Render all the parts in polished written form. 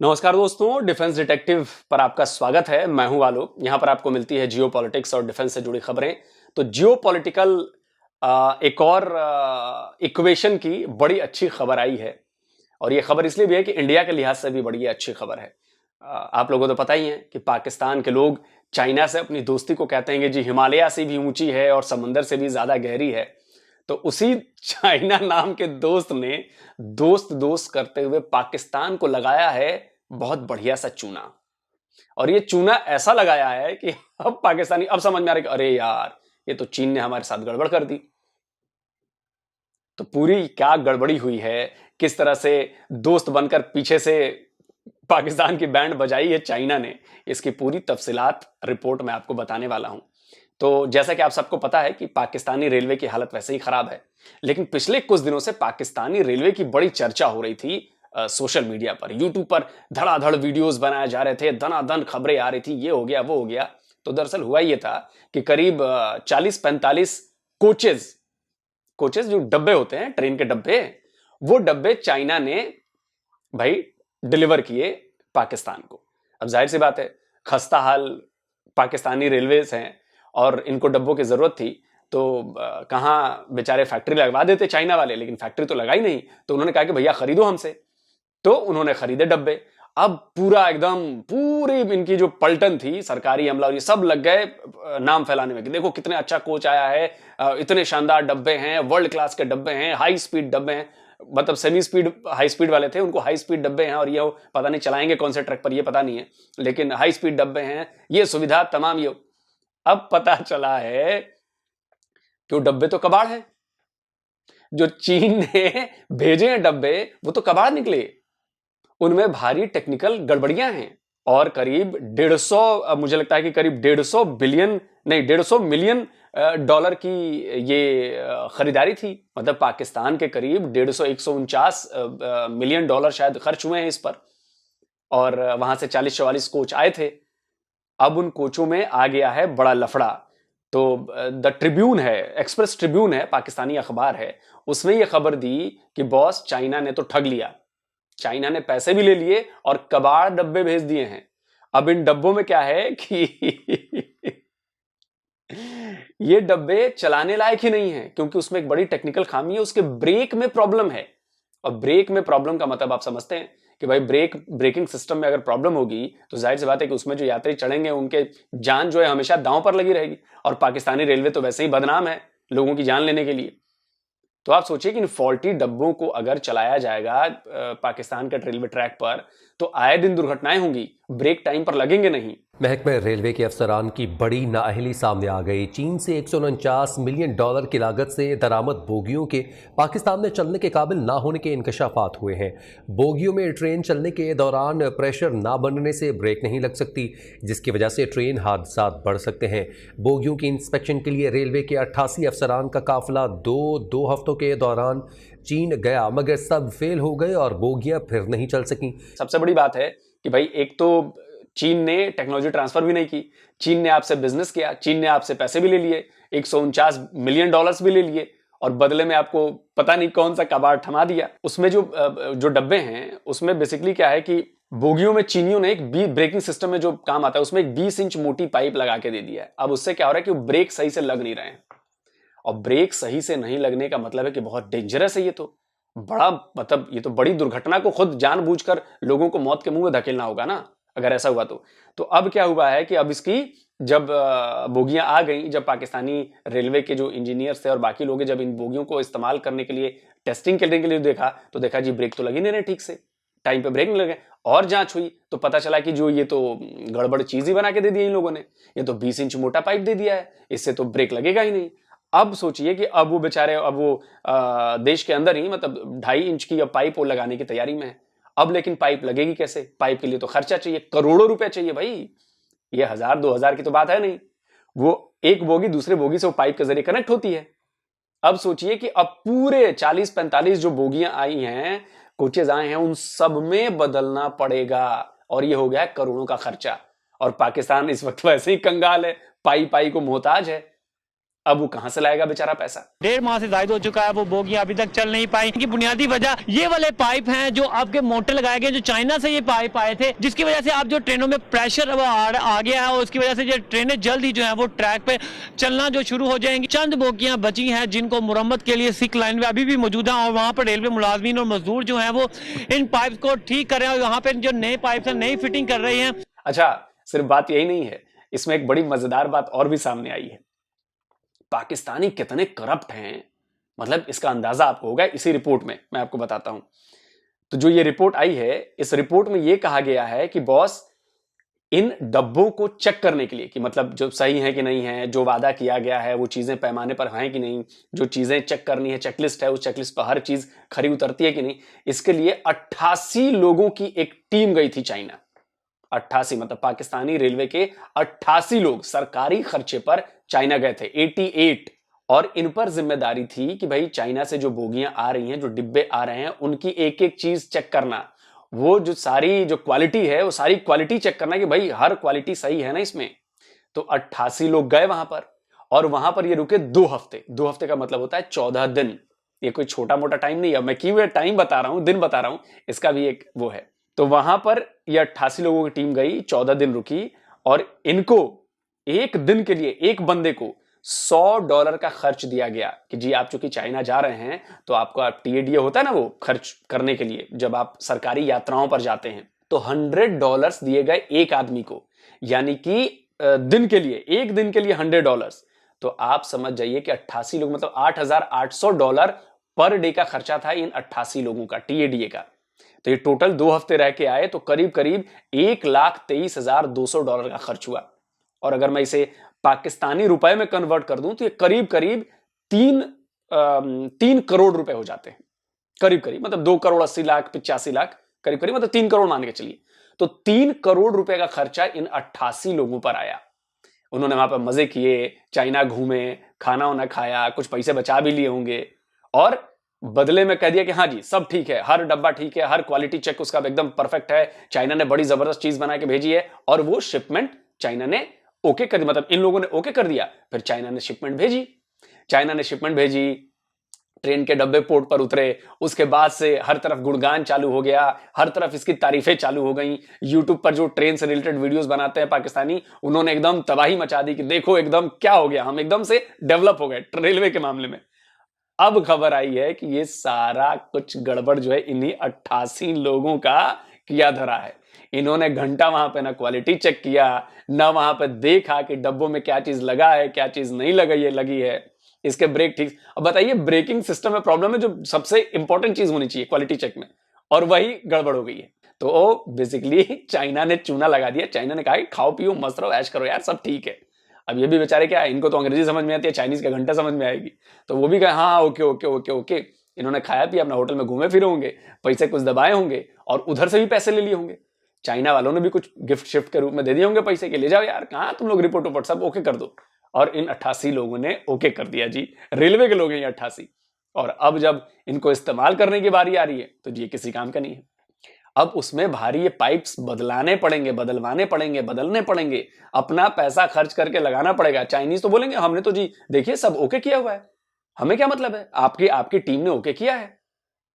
नमस्कार दोस्तों, defence detective पर आपका स्वागत है। मैं हूं आलोक। यहां पर आपको मिलती है जियो पॉलिटिक्स और डिफेंस से जुड़ी खबरें। तो जियो पॉलिटिकल एक और इक्वेशन की बड़ी अच्छी खबर आई है और यह खबर इसलिए भी है कि इंडिया के लिहाज से भी बड़ी अच्छी खबर है। आप लोगों को तो पता ही है कि पाकिस्तान के लोग चाइना से अपनी दोस्ती को कहते हैं कि जी हिमालय से भी ऊंची है और समंदर से भी ज्यादा गहरी है। तो उसी चाइना नाम के दोस्त ने दोस्त दोस्त करते हुए पाकिस्तान को लगाया है बहुत बढ़िया सा चूना। और ये चूना ऐसा लगाया है कि अब पाकिस्तानी अब समझ में आ रहा है कि अरे यार, ये तो चीन ने हमारे साथ गड़बड़ कर दी। तो पूरी क्या गड़बड़ी हुई है, किस तरह से दोस्त बनकर पीछे से पाकिस्तान की बैंड बजाई है चाइना ने, इसकी पूरी तफसीलात रिपोर्ट में आपको बताने वाला हूं। तो जैसा कि आप सबको पता है कि पाकिस्तानी रेलवे की हालत वैसे ही खराब है, लेकिन पिछले कुछ दिनों से पाकिस्तानी रेलवे की बड़ी चर्चा हो रही थी सोशल मीडिया पर, यूट्यूब पर धड़ाधड़ वीडियोस बनाए जा रहे थे, दनादन खबरें आ रही थी, ये हो गया वो हो गया। तो दरअसल हुआ ये था कि करीब 40-45 कोचेज कोचेज जो डब्बे होते हैं, ट्रेन के डब्बे, वो डब्बे चाइना ने भाई डिलीवर किए पाकिस्तान को। अब जाहिर सी बात है, खस्ता हाल पाकिस्तानी रेलवेज हैं और इनको डब्बों की जरूरत थी। तो कहां बेचारे फैक्ट्री लगवा देते चाइना वाले, लेकिन फैक्ट्री तो लगाई नहीं। तो उन्होंने कहा कि भैया खरीदो हमसे। तो उन्होंने खरीदे डब्बे। अब पूरा एकदम पूरी इनकी जो पलटन थी, सरकारी अमला और ये सब लग गए नाम फैलाने में कि देखो कितने अच्छा कोच आया है, इतने शानदार डब्बे हैं, वर्ल्ड क्लास के डब्बे हैं, हाई स्पीड डब्बे हैं। मतलब सेमी स्पीड हाई स्पीड वाले थे, उनको हाई स्पीड डब्बे हैं और ये पता नहीं चलाएंगे कौन से ट्रैक पर, ये पता नहीं है, लेकिन हाई स्पीड डब्बे हैं, ये सुविधा तमाम ये। अब पता चला है कि वो डब्बे तो कबाड़ है। जो चीन ने भेजे हैं डब्बे, वो तो कबाड़ निकले। उनमें भारी टेक्निकल गड़बड़ियां हैं और करीब 150, मुझे लगता है कि करीब 150 बिलियन नहीं 150 मिलियन डॉलर की ये खरीदारी थी। मतलब पाकिस्तान के करीब 149 मिलियन डॉलर शायद खर्च हुए हैं इस पर। और वहां से 40-44 कोच आए थे। अब उन कोचों में आ गया है बड़ा लफड़ा। तो द ट्रिब्यून है, एक्सप्रेस ट्रिब्यून है, पाकिस्तानी अखबार है, उसने ये खबर दी कि बॉस चाइना ने तो ठग लिया। चाइना ने पैसे भी ले लिए और कबाड़ डब्बे भेज दिए हैं। अब इन डब्बों में क्या है कि ये डब्बे चलाने लायक ही नहीं है, क्योंकि उसमें एक बड़ी टेक्निकल खामी है, उसके ब्रेक में प्रॉब्लम है। और ब्रेक में प्रॉब्लम का मतलब आप समझते हैं कि भाई ब्रेकिंग सिस्टम में अगर प्रॉब्लम होगी तो जाहिर सी बात है कि उसमें जो यात्री चढ़ेंगे उनके जान जो है हमेशा दांव पर लगी रहेगी। और पाकिस्तानी रेलवे तो वैसे ही बदनाम है लोगों की जान लेने के लिए। तो आप सोचिए कि इन फॉल्टी डब्बों को अगर चलाया जाएगा पाकिस्तान के रेलवे ट्रैक पर, तो आए दिन दुर्घटनाएं होंगी, ब्रेक टाइम पर लगेंगे नहीं। महकमे रेलवे के अफसरान की बड़ी नाअहली सामने आ गई। चीन से 149 मिलियन डॉलर की लागत से दरामद बोगियों के पाकिस्तान में चलने के काबिल ना होने के इंकशाफात हुए हैं। बोगियों में ट्रेन चलने के दौरान प्रेशर ना बनने से ब्रेक नहीं लग सकती, जिसकी वजह से ट्रेन हादसा बढ़ सकते हैं। बोगियों की इंस्पेक्शन के लिए रेलवे के 88 अफसरान का काफिला दो हफ्तों के दौरान चीन गया, मगर सब फेल हो गए और बोगियां फिर नहीं चल सकी। सबसे बड़ी बात है कि भाई एक तो चीन ने टेक्नोलॉजी ट्रांसफर भी नहीं की, चीन ने आपसे बिजनेस किया, चीन ने आपसे पैसे भी ले लिए, 149 मिलियन डॉलर्स भी ले लिए और बदले में आपको पता नहीं कौन सा कबाड़ थमा दिया। उसमें जो डब्बे हैं उसमें बेसिकली क्या है कि बोगियों में चीनियों ने एक ब्रेकिंग सिस्टम में जो काम आता है उसमें एक 20 इंच मोटी पाइप लगा के दे दिया है। अब उससे क्या हो रहा है कि ब्रेक सही से लग नहीं रहे हैं, और ब्रेक सही से नहीं लगने का मतलब है कि बहुत डेंजरस है। ये तो बड़ा मतलब ये तो बड़ी दुर्घटना को खुद जानबूझकर लोगों को मौत के मुंह में धकेलना होगा ना, अगर ऐसा हुआ तो अब क्या हुआ है कि अब इसकी जब बोगियां आ गई, जब पाकिस्तानी रेलवे के जो इंजीनियर्स थे और बाकी लोग जब इन बोगियों को इस्तेमाल करने के लिए टेस्टिंग करने के लिए देखा, तो देखा जी ब्रेक तो लगी नहीं रहे ठीक से, टाइम पे ब्रेक नहीं लगे। और जांच हुई तो पता चला कि जो ये तो गड़बड़ चीज ही बना के दे दी इन लोगों ने, ये तो 20 इंच मोटा पाइप दे दिया है, इससे तो ब्रेक लगेगा ही नहीं। अब सोचिए कि अब वो बेचारे अब वो देश के अंदर ही मतलब 2.5 इंच की पाइप वो लगाने की तैयारी में है। अब लेकिन पाइप लगेगी कैसे? पाइप के लिए तो खर्चा चाहिए, करोड़ों रुपए चाहिए भाई। ये 1000-2000 की तो बात है नहीं। वो एक बोगी दूसरे बोगी से वो पाइप के जरिए कनेक्ट होती है। अब सोचिए कि अब पूरे 40-45 जो बोगियां आई हैं, कोचेज आए हैं, उन सब में बदलना पड़ेगा और ये हो गया करोड़ों का खर्चा। और पाकिस्तान इस वक्त वैसे ही कंगाल है, पाई पाई को मोहताज है। अब वो कहां से लाएगा बेचारा पैसा। 1.5 माह से ज्यादा हो चुका है, वो बोगियां अभी तक चल नहीं पाई। इनकी बुनियादी वजह ये वाले पाइप हैं जो आपके मोटर लगाए गए, जो चाइना से ये पाइप आए थे, जिसकी वजह से आप जो ट्रेनों में प्रेशर आ गया है और उसकी वजह से ये ट्रेनें जल्द ही जो है वो ट्रैक पे चलना जो शुरू हो जाएंगी। चंद बोगियां बची हैं जिनको मुरम्मत के लिए सिक लाइन में अभी भी मौजूद है और वहां पर रेलवे मुलाजमीन और मजदूर जो है वो इन पाइप को ठीक कर रहे हैं और वहां पर जो नए पाइप है नई फिटिंग कर रहे हैं। अच्छा, सिर्फ बात यही नहीं है, इसमें एक बड़ी मजेदार बात और भी सामने आई है। पाकिस्तानी कितने करप्ट हैं, मतलब इसका अंदाजा आपको होगा इसी रिपोर्ट में, मैं आपको बताता हूं। तो जो ये रिपोर्ट आई है, इस रिपोर्ट में ये कहा गया है कि बॉस इन डब्बों को चेक करने के लिए कि मतलब जो सही है कि नहीं है, जो वादा किया गया है वो चीजें पैमाने पर हैं कि नहीं, जो चीजें चेक करनी है, चेकलिस्ट है, उस चेकलिस्ट पर हर चीज खरी उतरती है कि नहीं, इसके लिए 88 लोगों की एक टीम गई थी चाइना। 88 मतलब पाकिस्तानी रेलवे के 88 लोग सरकारी खर्चे पर चाइना गए थे, 88। और इन पर जिम्मेदारी थी कि भाई चाइना से जो बोगियां आ रही हैं, जो डिब्बे आ रहे हैं, उनकी एक एक चीज चेक करना, वो जो सारी जो क्वालिटी है वो सारी क्वालिटी चेक करना कि भाई हर क्वालिटी सही है ना इसमें। तो 88 लोग गए वहां पर और वहां पर ये रुके 2 हफ्ते। 2 हफ्ते का मतलब होता है 14 दिन। ये कोई छोटा मोटा टाइम नहीं है, मैं क्यों टाइम बता रहा हूं, दिन बता रहा हूं, इसका भी एक वो है। तो वहां पर ये 88 लोगों की टीम गई, 14 दिन रुकी और इनको एक दिन के लिए एक बंदे को $100 का खर्च दिया गया कि जी आप चूंकि चाइना जा रहे हैं तो आपका TADA होता है ना, वो खर्च करने के लिए जब आप सरकारी यात्राओं पर जाते हैं, तो $100 दिए गए एक आदमी को, यानी कि दिन के लिए, एक दिन के लिए $100। तो आप समझ जाइए कि 88 लोग मतलब $8,800 पर डे का खर्चा था इन 88 लोगों का TADA का। तो ये टोटल 2 हफ्ते रह के आए तो करीब करीब $1,23,200 का खर्च हुआ। और अगर मैं इसे पाकिस्तानी रुपए में कन्वर्ट कर दूं तो ये करीब करीब 3 करोड़ रुपए हो जाते हैं, करीब करीब मतलब 2,80,85,00,000 करीब करीब, मतलब 3 करोड़ मान के चलिए। तो 3 करोड़ रुपए का खर्चा इन 88 लोगों पर आया। उन्होंने वहां पर मजे किए, चाइना घूमे, खाना वाना खाया, कुछ पैसे बचा भी लिए होंगे और बदले में कह दिया कि हाँ जी सब ठीक है, हर डब्बा ठीक है, हर क्वालिटी चेक उसका एकदम परफेक्ट है, चाइना ने बड़ी जबरदस्त चीज बना के भेजी है। और वो शिपमेंट चाइना ने ओके कर दी, मतलब इन लोगों ने ओके कर दिया। फिर चाइना ने शिपमेंट भेजी, ट्रेन के डब्बे पोर्ट पर उतरे, उसके बाद से हर तरफ गुणगान चालू हो गया, हर तरफ इसकी तारीफें चालू हो गई। यूट्यूब पर जो ट्रेन से रिलेटेड वीडियोस बनाते हैं पाकिस्तानी, उन्होंने एकदम तबाही मचा दी कि देखो एकदम क्या हो गया, हम एकदम से डेवलप हो गए रेलवे के मामले में। अब खबर आई है कि ये सारा कुछ गड़बड़ जो है इन्हीं 88 लोगों का किया धरा है। इन्होंने घंटा वहां पे ना क्वालिटी चेक किया, ना वहां पे देखा कि डब्बों में क्या चीज लगा है, क्या चीज नहीं लगी है, इसके ब्रेक ठीक। अब बताइए, ब्रेकिंग सिस्टम में प्रॉब्लम है, जो सबसे इंपॉर्टेंट चीज होनी चाहिए क्वालिटी चेक में, और वही गड़बड़ हो गई है। तो बेसिकली चाइना ने चूना लगा दिया। चाइना ने कहा कि खाओ पियो मस्त रहो, ऐश करो यार, सब ठीक है। अब ये भी बेचारे क्या है, इनको तो अंग्रेजी समझ में आती है, चाइनीज का घंटा समझ में आएगी, तो वो भी कहे हाँ ओके ओके ओके ओके। इन्होंने खाया पिया, अपना होटल में घूमे फिरे होंगे, पैसे कुछ दबाए होंगे और उधर से भी पैसे ले लिए होंगे। चाइना वालों ने भी कुछ गिफ्ट शिफ्ट के रूप में दे दिए होंगे पैसे के, ले जाओ यार, कहाँ तुम लोग रिपोर्ट उपोर्ट सब ओके कर दो। और इन 88 लोगों ने ओके कर दिया जी, रेलवे के लोग हैं ये 88। और अब जब इनको इस्तेमाल करने की बारी आ रही है तो ये किसी काम का नहीं है। अब उसमें भारी ये पाइप्स बदलवाने पड़ेंगे, बदलने पड़ेंगे, अपना पैसा खर्च करके लगाना पड़ेगा। चाइनीज तो बोलेंगे हमने तो जी देखिए सब ओके किया हुआ है, हमें क्या मतलब है, आपकी टीम ने ओके किया है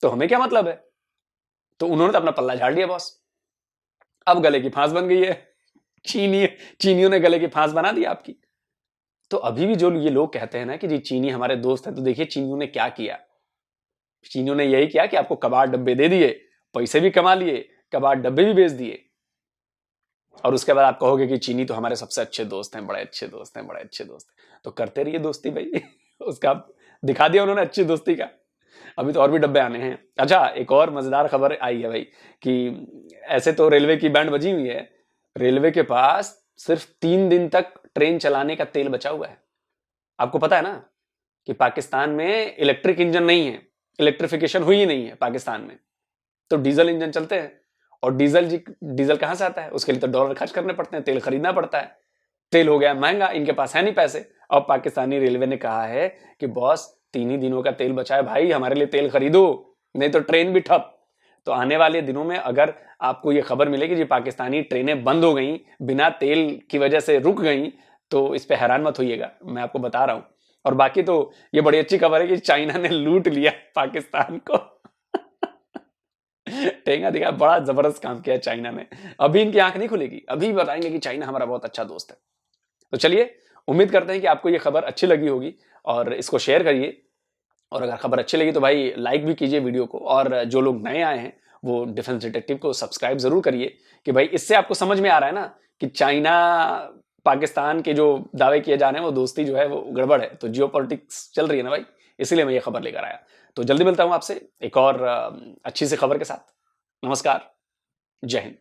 तो हमें क्या मतलब है। तो उन्होंने तो अपना पल्ला झाड़ लिया बॉस। अब गले की फांस बन गई है, चीनियों ने गले की फांस बना दी आपकी। तो अभी भी जो ये लोग कहते हैं ना कि जी चीनी हमारे दोस्त है, तो देखिए चीनियों ने क्या किया। चीनियों ने यही किया कि आपको कबाड़ डब्बे दे दिए, पैसे भी कमा लिए, कबाड़ डब्बे भी बेच दिए, और उसके बाद आप कहोगे कि चीनी तो हमारे सबसे अच्छे दोस्त हैं, बड़े अच्छे दोस्त हैं। तो करते रहिए दोस्ती भाई उसका दिखा दिया उन्होंने अच्छी दोस्ती का। अभी तो और भी डब्बे आने हैं। अच्छा, एक और मजेदार खबर आई है भाई कि ऐसे तो रेलवे की बैंड बजी हुई है, रेलवे के पास सिर्फ 3 दिन तक ट्रेन चलाने का तेल बचा हुआ है। आपको पता है ना कि पाकिस्तान में इलेक्ट्रिक इंजन नहीं है, इलेक्ट्रिफिकेशन हुई ही नहीं है पाकिस्तान में, तो डीजल इंजन चलते हैं। और डीजल कहां से आता है, उसके लिए तो डॉलर खर्च करने पड़ते हैं, तेल खरीदना पड़ता है। तेल हो गया महंगा, इनके पास है नहीं पैसे। और पाकिस्तानी रेलवे ने कहा है कि बॉस 3 ही दिनों का तेल बचा है भाई, हमारे लिए तेल खरीदो, नहीं तो ट्रेन भी ठप। तो आने वाले दिनों में अगर आपको ये खबर मिलेगी जी पाकिस्तानी ट्रेनें बंद हो गई, बिना तेल की वजह से रुक गई, तो इस पे हैरान मत होइएगा, मैं आपको बता रहा हूं। और बाकी तो ये बड़ी अच्छी खबर है कि चाइना ने लूट लिया पाकिस्तान को। ठेंगा दिखा, बड़ा जबरदस्त काम किया चाइना ने। अभी इनकी आंख नहीं खुलेगी, अभी बताएंगे कि चाइना हमारा बहुत अच्छा दोस्त है। तो चलिए, उम्मीद करते हैं कि आपको ये खबर अच्छी लगी होगी और इसको शेयर करिए। और अगर खबर अच्छी लगी तो भाई लाइक भी कीजिए वीडियो को, और जो लोग नए आए हैं वो डिफेंस डिटेक्टिव को सब्सक्राइब जरूर करिए कि भाई इससे आपको समझ में आ रहा है ना कि चाइना पाकिस्तान के जो दावे किए जा रहे हैं वो दोस्ती जो है वो गड़बड़ है। तो जियो पॉलिटिक्स चल रही है ना भाई, इसलिए मैं ये खबर लेकर आया। तो जल्दी मिलता हूं आपसे एक और अच्छी सी खबर के साथ। नमस्कार, जय हिंद।